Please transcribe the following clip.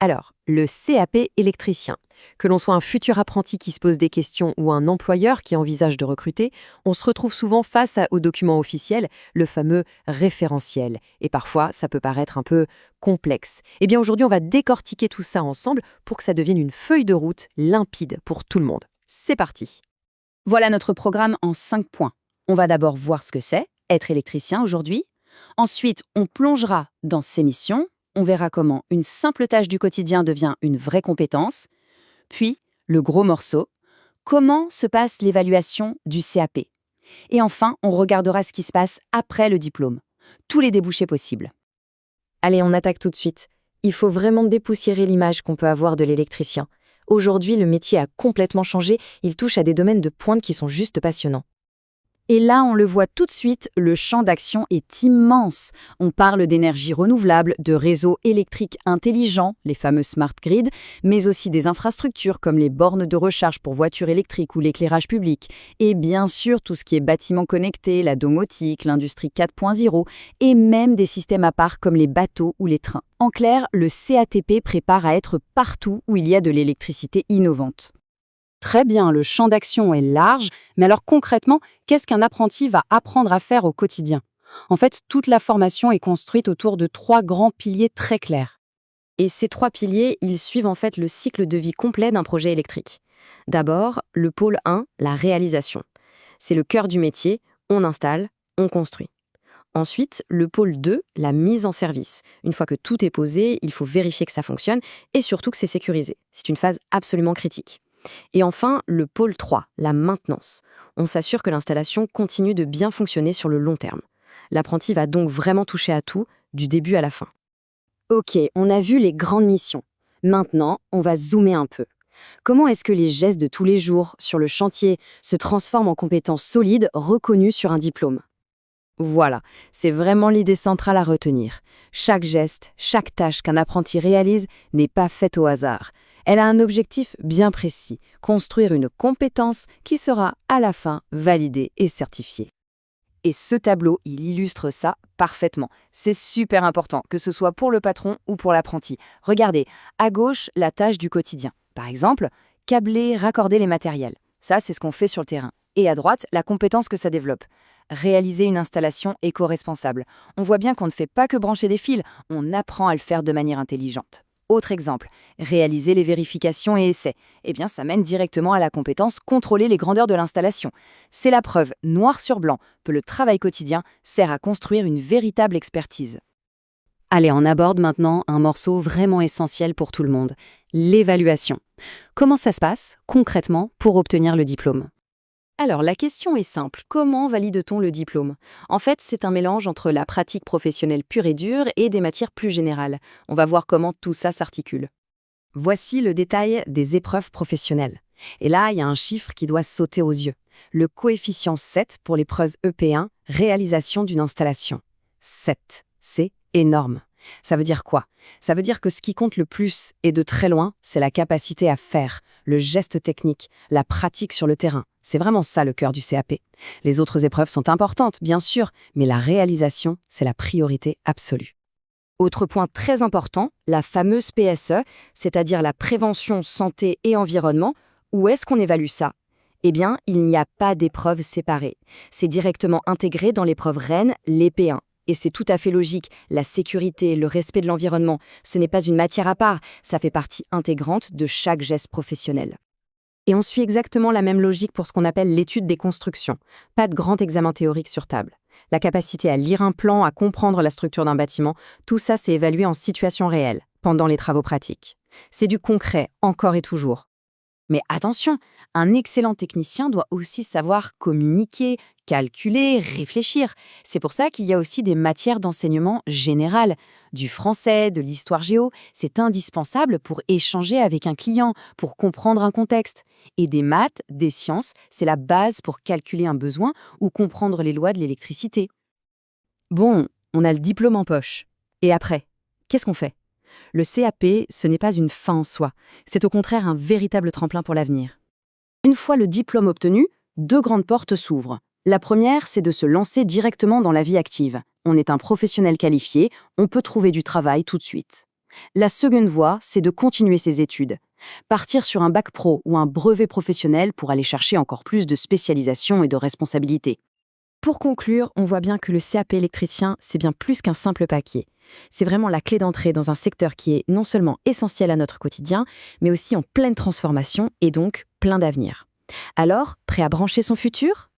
Alors, le CAP électricien. Que l'on soit un futur apprenti qui se pose des questions ou un employeur qui envisage de recruter, on se retrouve souvent au document officiel, le fameux référentiel. Et parfois, ça peut paraître un peu complexe. Eh bien, aujourd'hui, on va décortiquer tout ça ensemble pour que ça devienne une feuille de route limpide pour tout le monde. C'est parti! Voilà notre programme en 5 points. On va d'abord voir ce que c'est, être électricien aujourd'hui. Ensuite, on plongera dans ses missions. On verra comment une simple tâche du quotidien devient une vraie compétence. Puis, le gros morceau, comment se passe l'évaluation du CAP. Et enfin, on regardera ce qui se passe après le diplôme. Tous les débouchés possibles. Allez, on attaque tout de suite. Il faut vraiment dépoussiérer l'image qu'on peut avoir de l'électricien. Aujourd'hui, le métier a complètement changé, il touche à des domaines de pointe qui sont juste passionnants. Et là, on le voit tout de suite, le champ d'action est immense. On parle d'énergie renouvelable, de réseaux électriques intelligents, les fameux smart grids, mais aussi des infrastructures comme les bornes de recharge pour voitures électriques ou l'éclairage public. Et bien sûr, tout ce qui est bâtiments connectés, la domotique, l'industrie 4.0 et même des systèmes à part comme les bateaux ou les trains. En clair, le CATP prépare à être partout où il y a de l'électricité innovante. Très bien, le champ d'action est large, mais alors concrètement, qu'est-ce qu'un apprenti va apprendre à faire au quotidien? En fait, toute la formation est construite autour de 3 grands piliers très clairs. Et ces 3 piliers, ils suivent en fait le cycle de vie complet d'un projet électrique. D'abord, le pôle 1, la réalisation. C'est le cœur du métier, on installe, on construit. Ensuite, le pôle 2, la mise en service. Une fois que tout est posé, il faut vérifier que ça fonctionne et surtout que c'est sécurisé. C'est une phase absolument critique. Et enfin, le pôle 3, la maintenance. On s'assure que l'installation continue de bien fonctionner sur le long terme. L'apprenti va donc vraiment toucher à tout, du début à la fin. Ok, on a vu les grandes missions. Maintenant, on va zoomer un peu. Comment est-ce que les gestes de tous les jours sur le chantier se transforment en compétences solides reconnues sur un diplôme? Voilà, c'est vraiment l'idée centrale à retenir. Chaque geste, chaque tâche qu'un apprenti réalise n'est pas faite au hasard. Elle a un objectif bien précis, construire une compétence qui sera à la fin validée et certifiée. Et ce tableau, il illustre ça parfaitement. C'est super important, que ce soit pour le patron ou pour l'apprenti. Regardez, à gauche, la tâche du quotidien. Par exemple, câbler, raccorder les matériels. Ça, c'est ce qu'on fait sur le terrain. Et à droite, la compétence que ça développe. Réaliser une installation éco-responsable. On voit bien qu'on ne fait pas que brancher des fils, on apprend à le faire de manière intelligente. Autre exemple, réaliser les vérifications et essais. Eh bien, ça mène directement à la compétence contrôler les grandeurs de l'installation. C'est la preuve, noir sur blanc, que le travail quotidien sert à construire une véritable expertise. Allez, on aborde maintenant un morceau vraiment essentiel pour tout le monde, l'évaluation. Comment ça se passe, concrètement, pour obtenir le diplôme? Alors, la question est simple. Comment valide-t-on le diplôme? En fait, c'est un mélange entre la pratique professionnelle pure et dure et des matières plus générales. On va voir comment tout ça s'articule. Voici le détail des épreuves professionnelles. Et là, il y a un chiffre qui doit sauter aux yeux. Le coefficient 7 pour l'épreuve EP1, réalisation d'une installation. 7, c'est énorme. Ça veut dire quoi? Ça veut dire que ce qui compte le plus, et de très loin, c'est la capacité à faire, le geste technique, la pratique sur le terrain. C'est vraiment ça le cœur du CAP. Les autres épreuves sont importantes, bien sûr, mais la réalisation, c'est la priorité absolue. Autre point très important, la fameuse PSE, c'est-à-dire la prévention santé et environnement. Où est-ce qu'on évalue ça? Eh bien, il n'y a pas d'épreuve séparée. C'est directement intégré dans l'épreuve reine, l'EP1. Et c'est tout à fait logique, la sécurité, le respect de l'environnement, ce n'est pas une matière à part, ça fait partie intégrante de chaque geste professionnel. Et on suit exactement la même logique pour ce qu'on appelle l'étude des constructions. Pas de grand examen théorique sur table. La capacité à lire un plan, à comprendre la structure d'un bâtiment, tout ça c'est évalué en situation réelle, pendant les travaux pratiques. C'est du concret, encore et toujours. Mais attention, un excellent technicien doit aussi savoir communiquer, calculer, réfléchir. C'est pour ça qu'il y a aussi des matières d'enseignement général. Du français, de l'histoire géo, c'est indispensable pour échanger avec un client, pour comprendre un contexte. Et des maths, des sciences, c'est la base pour calculer un besoin ou comprendre les lois de l'électricité. Bon, on a le diplôme en poche. Et après, qu'est-ce qu'on fait? Le CAP, ce n'est pas une fin en soi, c'est au contraire un véritable tremplin pour l'avenir. Une fois le diplôme obtenu, 2 grandes portes s'ouvrent. La première, c'est de se lancer directement dans la vie active. On est un professionnel qualifié, on peut trouver du travail tout de suite. La seconde voie, c'est de continuer ses études. Partir sur un bac pro ou un brevet professionnel pour aller chercher encore plus de spécialisation et de responsabilité. Pour conclure, on voit bien que le CAP électricien, c'est bien plus qu'un simple papier. C'est vraiment la clé d'entrée dans un secteur qui est non seulement essentiel à notre quotidien, mais aussi en pleine transformation et donc plein d'avenir. Alors, prêt à brancher son futur ?